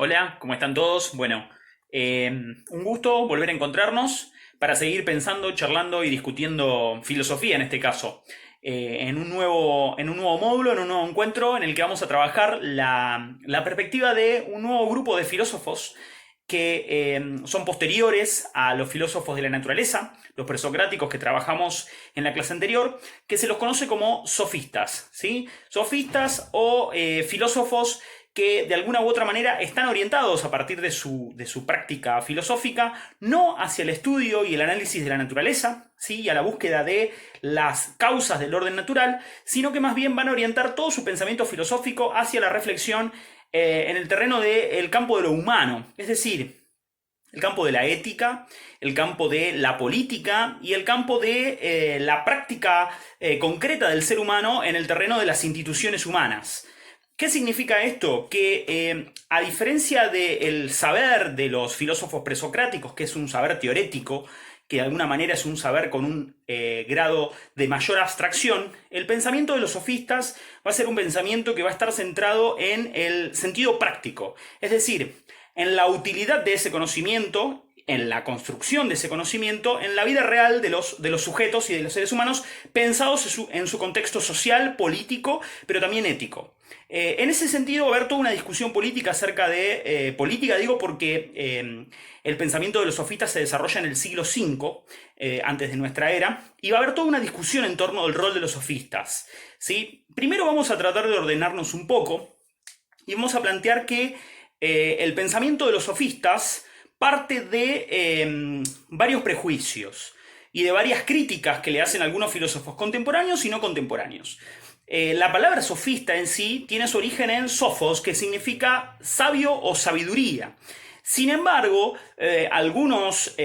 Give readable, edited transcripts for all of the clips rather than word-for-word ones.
Hola, ¿cómo están todos? Bueno, un gusto volver a encontrarnos para seguir pensando, charlando y discutiendo filosofía en este caso, en un nuevo módulo, en un nuevo encuentro en el que vamos a trabajar la perspectiva de un nuevo grupo de filósofos que son posteriores a los filósofos de la naturaleza, los presocráticos que trabajamos en la clase anterior, que se los conoce como sofistas, ¿sí? Sofistas o filósofos que de alguna u otra manera están orientados a partir de su práctica filosófica, no hacia el estudio y el análisis de la naturaleza, ¿sí? Y a la búsqueda de las causas del orden natural, sino que más bien van a orientar todo su pensamiento filosófico hacia la reflexión en el terreno del campo de lo humano, es decir, el campo de la ética, el campo de la política y el campo de la práctica concreta del ser humano en el terreno de las instituciones humanas. ¿Qué significa esto? Que a diferencia del saber de los filósofos presocráticos, que es un saber teorético, que de alguna manera es un saber con un grado de mayor abstracción, el pensamiento de los sofistas va a ser un pensamiento que va a estar centrado en el sentido práctico, es decir, en la utilidad de ese conocimiento, en la construcción de ese conocimiento, en la vida real de los sujetos y de los seres humanos, pensados en su contexto social, político, pero también ético. En ese sentido va a haber toda una discusión política acerca de política, digo porque el pensamiento de los sofistas se desarrolla en el siglo V, antes de nuestra era, y va a haber toda una discusión en torno al rol de los sofistas, ¿sí? Primero vamos a tratar de ordenarnos un poco y vamos a plantear que el pensamiento de los sofistas parte de varios prejuicios y de varias críticas que le hacen algunos filósofos contemporáneos y no contemporáneos. La palabra sofista en sí tiene su origen en sofos, que significa sabio o sabiduría. Sin embargo, algunos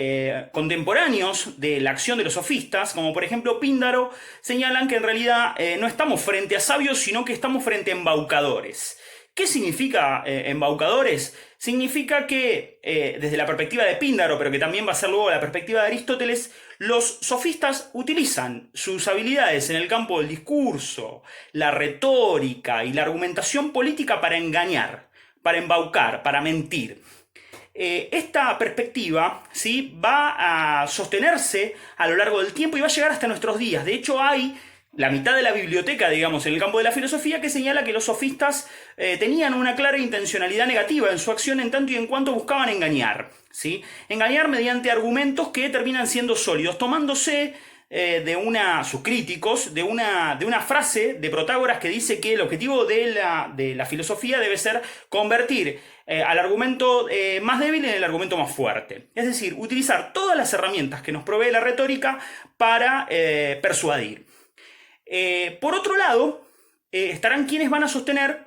contemporáneos de la acción de los sofistas, como por ejemplo Píndaro, señalan que en realidad no estamos frente a sabios, sino que estamos frente a embaucadores. ¿Qué significa embaucadores? Significa que, desde la perspectiva de Píndaro, pero que también va a ser luego la perspectiva de Aristóteles, los sofistas utilizan sus habilidades en el campo del discurso, la retórica y la argumentación política para engañar, para embaucar, para mentir. Esta perspectiva, ¿sí?, va a sostenerse a lo largo del tiempo y va a llegar hasta nuestros días. De hecho, hay la mitad de la biblioteca, digamos, en el campo de la filosofía, que señala que los sofistas tenían una clara intencionalidad negativa en su acción en tanto y en cuanto buscaban engañar, ¿sí? Engañar mediante argumentos que terminan siendo sólidos, tomándose sus críticos, de una frase de Protágoras que dice que el objetivo de la filosofía debe ser convertir al argumento más débil en el argumento más fuerte. Es decir, utilizar todas las herramientas que nos provee la retórica para persuadir. Por otro lado, estarán quienes van a sostener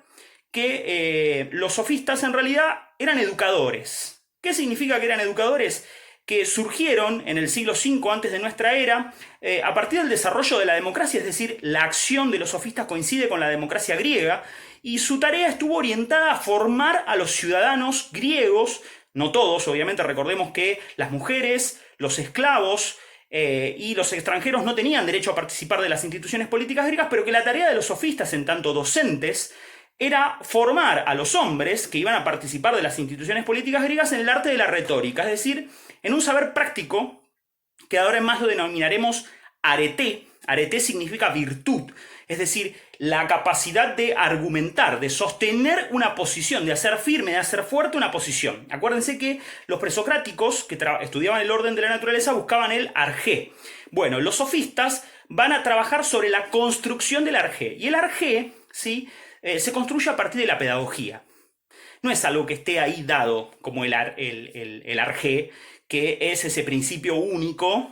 que los sofistas en realidad eran educadores. ¿Qué significa que eran educadores? Que surgieron en el siglo V antes de nuestra era a partir del desarrollo de la democracia, es decir, la acción de los sofistas coincide con la democracia griega y su tarea estuvo orientada a formar a los ciudadanos griegos, no todos, obviamente, recordemos que las mujeres, los esclavos, y los extranjeros no tenían derecho a participar de las instituciones políticas griegas, pero que la tarea de los sofistas, en tanto docentes, era formar a los hombres que iban a participar de las instituciones políticas griegas en el arte de la retórica, es decir, en un saber práctico que ahora en más lo denominaremos arete. Arete significa virtud, es decir, la capacidad de argumentar, de sostener una posición, de hacer firme, de hacer fuerte una posición. Acuérdense que los presocráticos, que estudiaban el orden de la naturaleza, buscaban el arjé. Bueno, los sofistas van a trabajar sobre la construcción del arjé. Y el arjé, ¿sí?, se construye a partir de la pedagogía. No es algo que esté ahí dado como el arjé, que es ese principio único,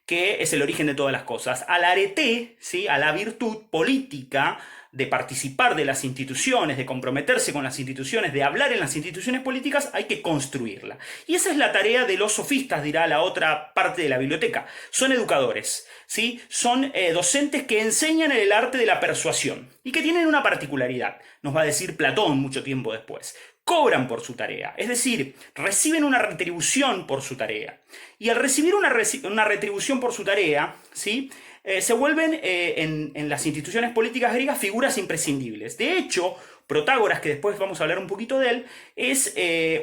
que es el origen de todas las cosas. Al arete, ¿sí?, a la virtud política de participar de las instituciones, de comprometerse con las instituciones, de hablar en las instituciones políticas, hay que construirla. Y esa es la tarea de los sofistas, dirá la otra parte de la biblioteca. Son educadores, ¿sí? Son docentes que enseñan el arte de la persuasión y que tienen una particularidad, nos va a decir Platón mucho tiempo después. Cobran por su tarea, es decir, reciben una retribución por su tarea. Y al recibir una retribución por su tarea, ¿sí?, se vuelven en las instituciones políticas griegas figuras imprescindibles. De hecho, Protágoras, que después vamos a hablar un poquito de él, es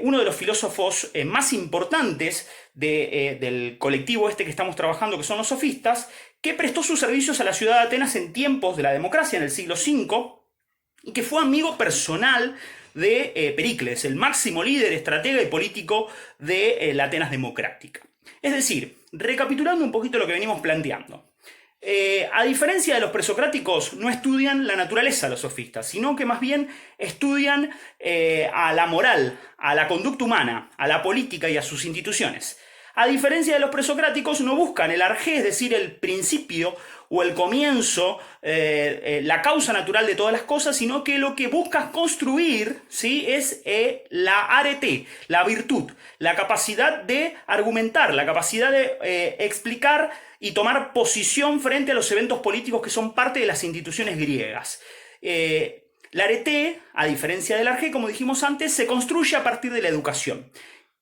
uno de los filósofos más importantes del colectivo este que estamos trabajando, que son los sofistas, que prestó sus servicios a la ciudad de Atenas en tiempos de la democracia, en el siglo V, y que fue amigo personal de Pericles, el máximo líder, estratega y político de la Atenas democrática. Es decir, recapitulando un poquito lo que venimos planteando. A diferencia de los presocráticos, no estudian la naturaleza los sofistas, sino que más bien estudian a la moral, a la conducta humana, a la política y a sus instituciones. A diferencia de los presocráticos, no buscan el arjé, es decir, el principio o el comienzo, la causa natural de todas las cosas, sino que lo que buscan construir, ¿sí?, es la arete, la virtud, la capacidad de argumentar, la capacidad de explicar y tomar posición frente a los eventos políticos que son parte de las instituciones griegas. La arete, a diferencia del arjé, como dijimos antes, se construye a partir de la educación.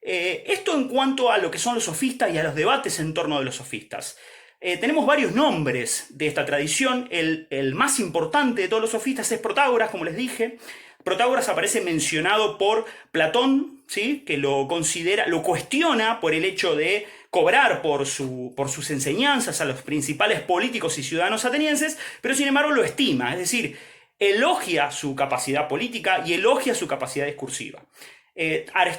Esto en cuanto a lo que son los sofistas y a los debates en torno de los sofistas. Tenemos varios nombres de esta tradición. El más importante de todos los sofistas es Protágoras, como les dije. Protágoras aparece mencionado por Platón, ¿sí?, que lo considera, lo cuestiona por el hecho de cobrar por sus enseñanzas a los principales políticos y ciudadanos atenienses, pero sin embargo lo estima, es decir, elogia su capacidad política y elogia su capacidad discursiva.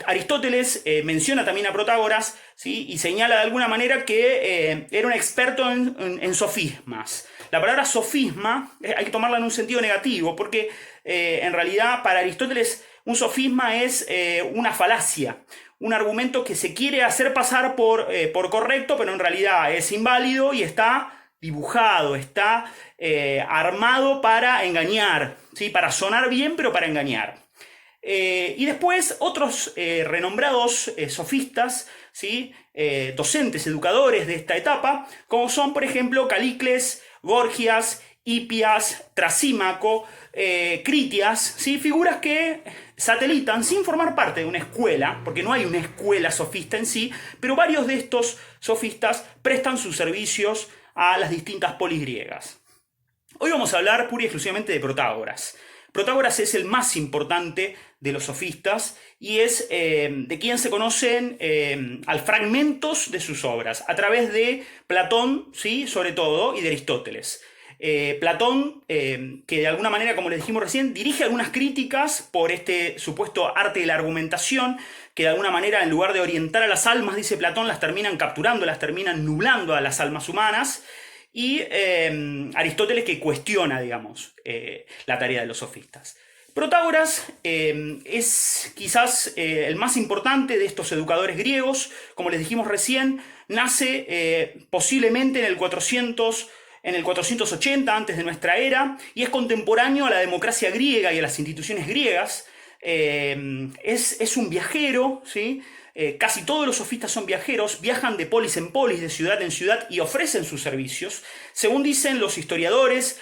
Aristóteles menciona también a Protágoras, ¿sí?, y señala de alguna manera que era un experto en sofismas. La palabra sofisma hay que tomarla en un sentido negativo, porque en realidad para Aristóteles un sofisma es una falacia, un argumento que se quiere hacer pasar por correcto, pero en realidad es inválido y está dibujado, está armado para engañar, ¿sí?, para sonar bien, pero para engañar. Y después otros renombrados sofistas, ¿sí?, docentes, educadores de esta etapa, como son, por ejemplo, Calicles, Gorgias, Hipias, Trasímaco, Critias, ¿sí?, figuras que satelitan sin formar parte de una escuela, porque no hay una escuela sofista en sí, pero varios de estos sofistas prestan sus servicios a las distintas polis griegas. Hoy vamos a hablar pura y exclusivamente de Protágoras. Protágoras es el más importante de los sofistas y es de quien se conocen fragmentos de sus obras, a través de Platón, ¿sí?, sobre todo, y de Aristóteles. Platón, que de alguna manera, como les dijimos recién, dirige algunas críticas por este supuesto arte de la argumentación, que de alguna manera, en lugar de orientar a las almas, dice Platón, las terminan capturando, las terminan nublando a las almas humanas. Y Aristóteles, que cuestiona, digamos, la tarea de los sofistas. Protágoras es quizás el más importante de estos educadores griegos. Como les dijimos recién, nace posiblemente en el 480 antes de nuestra era, y es contemporáneo a la democracia griega y a las instituciones griegas. Es un viajero, ¿sí? Casi todos los sofistas son viajeros, viajan de polis en polis, de ciudad en ciudad, y ofrecen sus servicios. Según dicen los historiadores,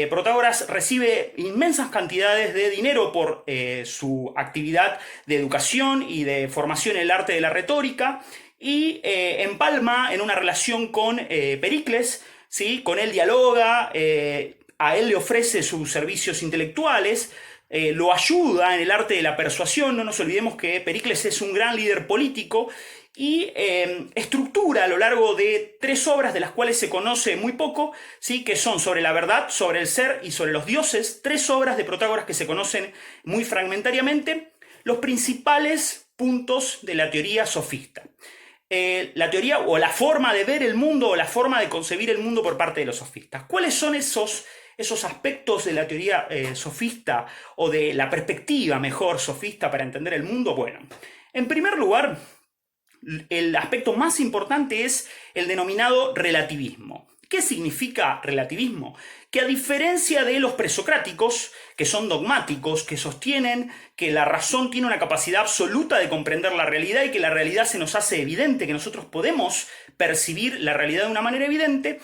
Protágoras recibe inmensas cantidades de dinero por su actividad de educación y de formación en el arte de la retórica, y empalma en una relación con Pericles, ¿sí? Con él dialoga, a él le ofrece sus servicios intelectuales, lo ayuda en el arte de la persuasión. No nos olvidemos que Pericles es un gran líder político y estructura a lo largo de 3 obras, de las cuales se conoce muy poco, ¿sí?, que son sobre la verdad, sobre el ser y sobre los dioses. 3 obras de Protágoras que se conocen muy fragmentariamente, los principales puntos de la teoría sofista. La teoría o la forma de ver el mundo o la forma de concebir el mundo por parte de los sofistas. ¿Cuáles son esos aspectos de la teoría sofista, o de la perspectiva mejor sofista para entender el mundo? Bueno, en primer lugar, el aspecto más importante es el denominado relativismo. ¿Qué significa relativismo? Que a diferencia de los presocráticos, que son dogmáticos, que sostienen que la razón tiene una capacidad absoluta de comprender la realidad y que la realidad se nos hace evidente, que nosotros podemos percibir la realidad de una manera evidente,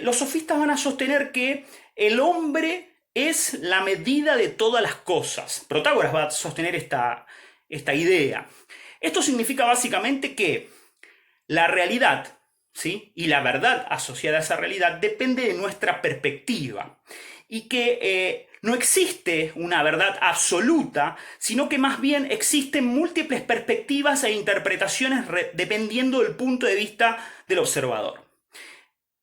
los sofistas van a sostener que el hombre es la medida de todas las cosas. Protágoras va a sostener esta idea. Esto significa básicamente que la realidad, ¿sí?, y la verdad asociada a esa realidad depende de nuestra perspectiva, y que no existe una verdad absoluta, sino que más bien existen múltiples perspectivas e interpretaciones dependiendo del punto de vista del observador.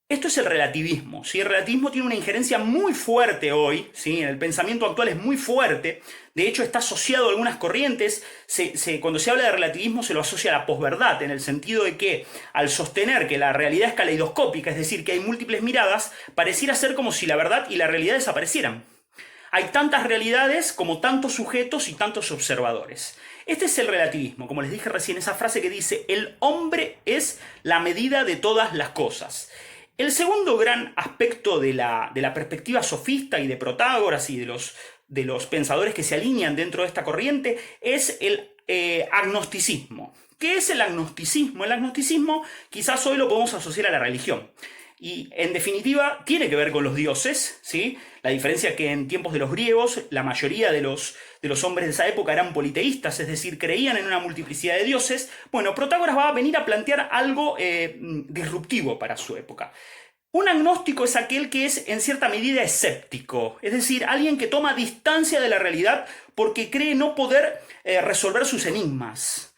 Esto es el relativismo, ¿sí? El relativismo tiene una injerencia muy fuerte hoy, ¿sí? En el pensamiento actual es muy fuerte, de hecho está asociado a algunas corrientes, cuando se habla de relativismo se lo asocia a la posverdad, en el sentido de que al sostener que la realidad es caleidoscópica, es decir, que hay múltiples miradas, pareciera ser como si la verdad y la realidad desaparecieran. Hay tantas realidades como tantos sujetos y tantos observadores. Este es el relativismo, como les dije recién, esa frase que dice, el hombre es la medida de todas las cosas. El segundo gran aspecto de la perspectiva sofista y de Protágoras y de los pensadores que se alinean dentro de esta corriente es el agnosticismo. ¿Qué es el agnosticismo? El agnosticismo quizás hoy lo podemos asociar a la religión. Y en definitiva tiene que ver con los dioses, ¿sí? La diferencia es que en tiempos de los griegos la mayoría de los hombres de esa época eran politeístas, es decir, creían en una multiplicidad de dioses. Bueno, Protágoras va a venir a plantear algo disruptivo para su época. Un agnóstico es aquel que es en cierta medida escéptico, es decir, alguien que toma distancia de la realidad porque cree no poder resolver sus enigmas.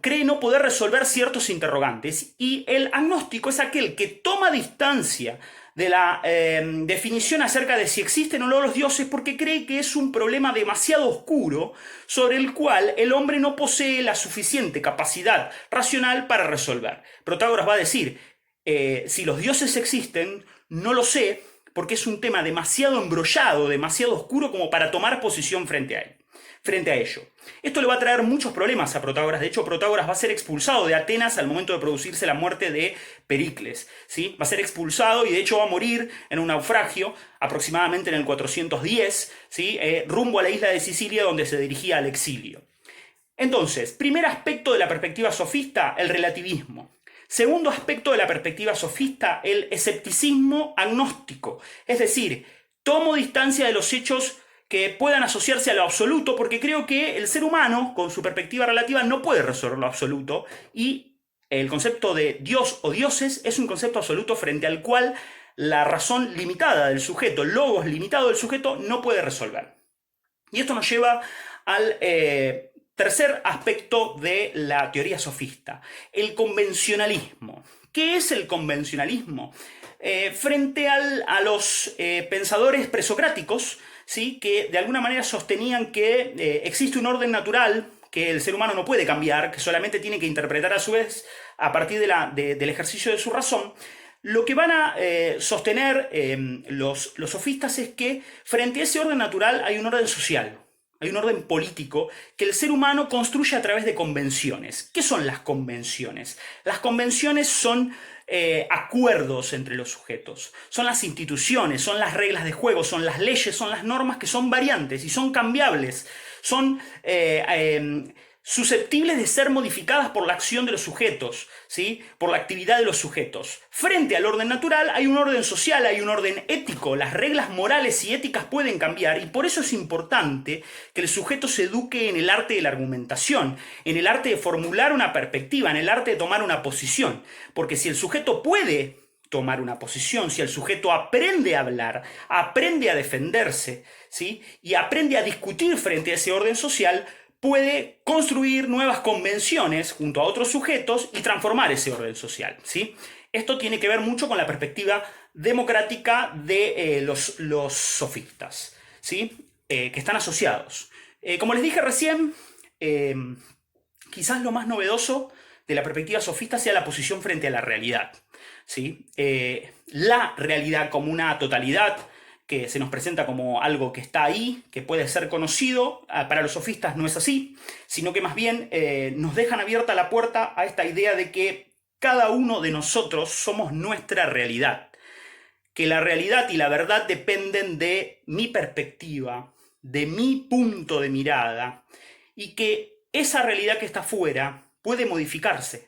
Cree no poder resolver ciertos interrogantes, y el agnóstico es aquel que toma distancia de la definición acerca de si existen o no los dioses porque cree que es un problema demasiado oscuro sobre el cual el hombre no posee la suficiente capacidad racional para resolver. Protágoras va a decir, si los dioses existen, no lo sé porque es un tema demasiado embrollado, demasiado oscuro como para tomar posición frente a ello. Esto le va a traer muchos problemas a Protágoras. De hecho, Protágoras va a ser expulsado de Atenas al momento de producirse la muerte de Pericles, ¿sí? Va a ser expulsado y de hecho va a morir en un naufragio aproximadamente en el 410, ¿sí? Rumbo a la isla de Sicilia, donde se dirigía al exilio. Entonces, primer aspecto de la perspectiva sofista, el relativismo. Segundo aspecto de la perspectiva sofista, el escepticismo agnóstico. Es decir, tomo distancia de los hechos que puedan asociarse a lo absoluto, porque creo que el ser humano, con su perspectiva relativa, no puede resolver lo absoluto, y el concepto de Dios o dioses es un concepto absoluto frente al cual la razón limitada del sujeto, el logos limitado del sujeto, no puede resolver. Y esto nos lleva al tercer aspecto de la teoría sofista, el convencionalismo. ¿Qué es el convencionalismo? Frente a los pensadores presocráticos, ¿sí? Que de alguna manera sostenían que existe un orden natural que el ser humano no puede cambiar, que solamente tiene que interpretar a su vez a partir del ejercicio de su razón. Lo que van a sostener los sofistas es que frente a ese orden natural hay un orden social, hay un orden político que el ser humano construye a través de convenciones. ¿Qué son las convenciones? Las convenciones son acuerdos entre los sujetos, son las instituciones, son las reglas de juego, son las leyes, son las normas que son variantes y son cambiables, son susceptibles de ser modificadas por la acción de los sujetos, ¿sí? Por la actividad de los sujetos. Frente al orden natural hay un orden social, hay un orden ético, las reglas morales y éticas pueden cambiar, y por eso es importante que el sujeto se eduque en el arte de la argumentación, en el arte de formular una perspectiva, en el arte de tomar una posición, porque si el sujeto puede tomar una posición, si el sujeto aprende a hablar, aprende a defenderse, ¿sí? Y aprende a discutir frente a ese orden social, puede construir nuevas convenciones junto a otros sujetos y transformar ese orden social, ¿sí? Esto tiene que ver mucho con la perspectiva democrática de los sofistas, ¿sí? Que están asociados. Como les dije recién, quizás lo más novedoso de la perspectiva sofista sea la posición frente a la realidad, ¿sí? La realidad como una totalidad que se nos presenta como algo que está ahí, que puede ser conocido, para los sofistas no es así, sino que más bien nos dejan abierta la puerta a esta idea de que cada uno de nosotros somos nuestra realidad, que la realidad y la verdad dependen de mi perspectiva, de mi punto de mirada, y que esa realidad que está afuera puede modificarse.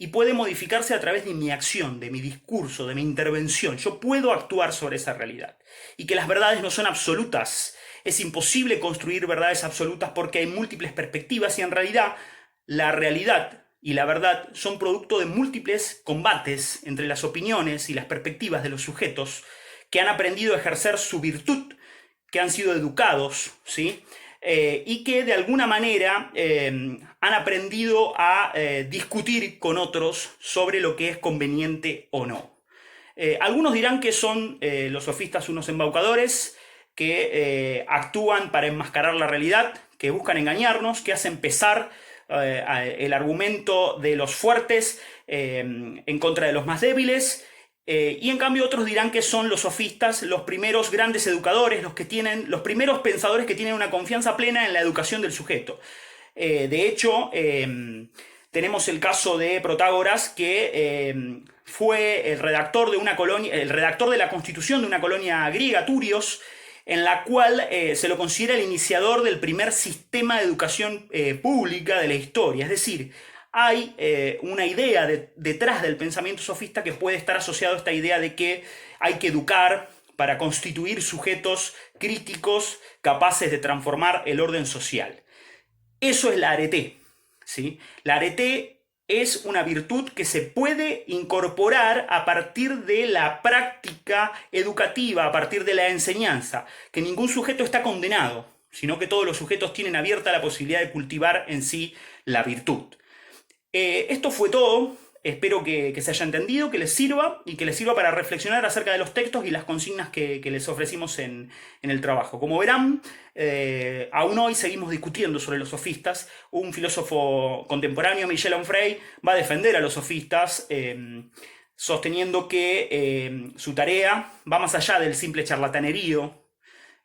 Y puede modificarse a través de mi acción, de mi discurso, de mi intervención. Yo puedo actuar sobre esa realidad. Y que las verdades no son absolutas. Es imposible construir verdades absolutas porque hay múltiples perspectivas y en realidad la realidad y la verdad son producto de múltiples combates entre las opiniones y las perspectivas de los sujetos que han aprendido a ejercer su virtud que han sido educados, ¿sí? Y que de alguna manera han aprendido a discutir con otros sobre lo que es conveniente o no. Algunos dirán que son los sofistas unos embaucadores que actúan para enmascarar la realidad, que buscan engañarnos, que hacen pesar el argumento de los fuertes en contra de los más débiles. Y en cambio otros dirán que son los sofistas los primeros grandes educadores, los primeros pensadores que tienen una confianza plena en la educación del sujeto. De hecho, tenemos el caso de Protágoras, que fue el redactor de la constitución de una colonia griega, Turios, en la cual se lo considera el iniciador del primer sistema de educación pública de la historia. Es decir, hay una idea detrás del pensamiento sofista que puede estar asociado a esta idea de que hay que educar para constituir sujetos críticos capaces de transformar el orden social. Eso es la arete, ¿sí? La arete es una virtud que se puede incorporar a partir de la práctica educativa, a partir de la enseñanza, que ningún sujeto está condenado, sino que todos los sujetos tienen abierta la posibilidad de cultivar en sí la virtud. Esto fue todo. Espero que se haya entendido, que les sirva y que les sirva para reflexionar acerca de los textos y las consignas que les ofrecimos en el trabajo. Como verán, aún hoy seguimos discutiendo sobre los sofistas. Un filósofo contemporáneo, Michel Onfray, va a defender a los sofistas, sosteniendo que su tarea va más allá del simple charlatanerío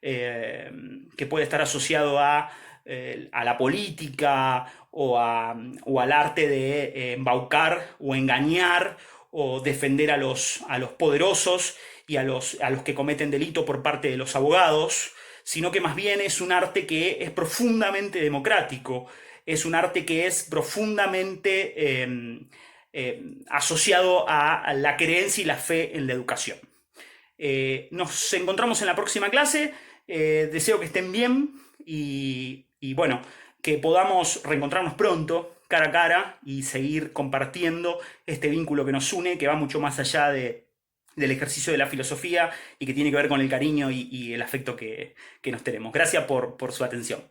que puede estar asociado a la política o al arte de embaucar o engañar o defender a los poderosos y a los que cometen delito por parte de los abogados, sino que más bien es un arte que es profundamente democrático, es un arte que es profundamente asociado a la creencia y la fe en la educación. Nos encontramos en la próxima clase. Deseo que estén bien y bueno, que podamos reencontrarnos pronto, cara a cara, y seguir compartiendo este vínculo que nos une, que va mucho más allá del ejercicio de la filosofía y que tiene que ver con el cariño y el afecto que nos tenemos. Gracias por su atención.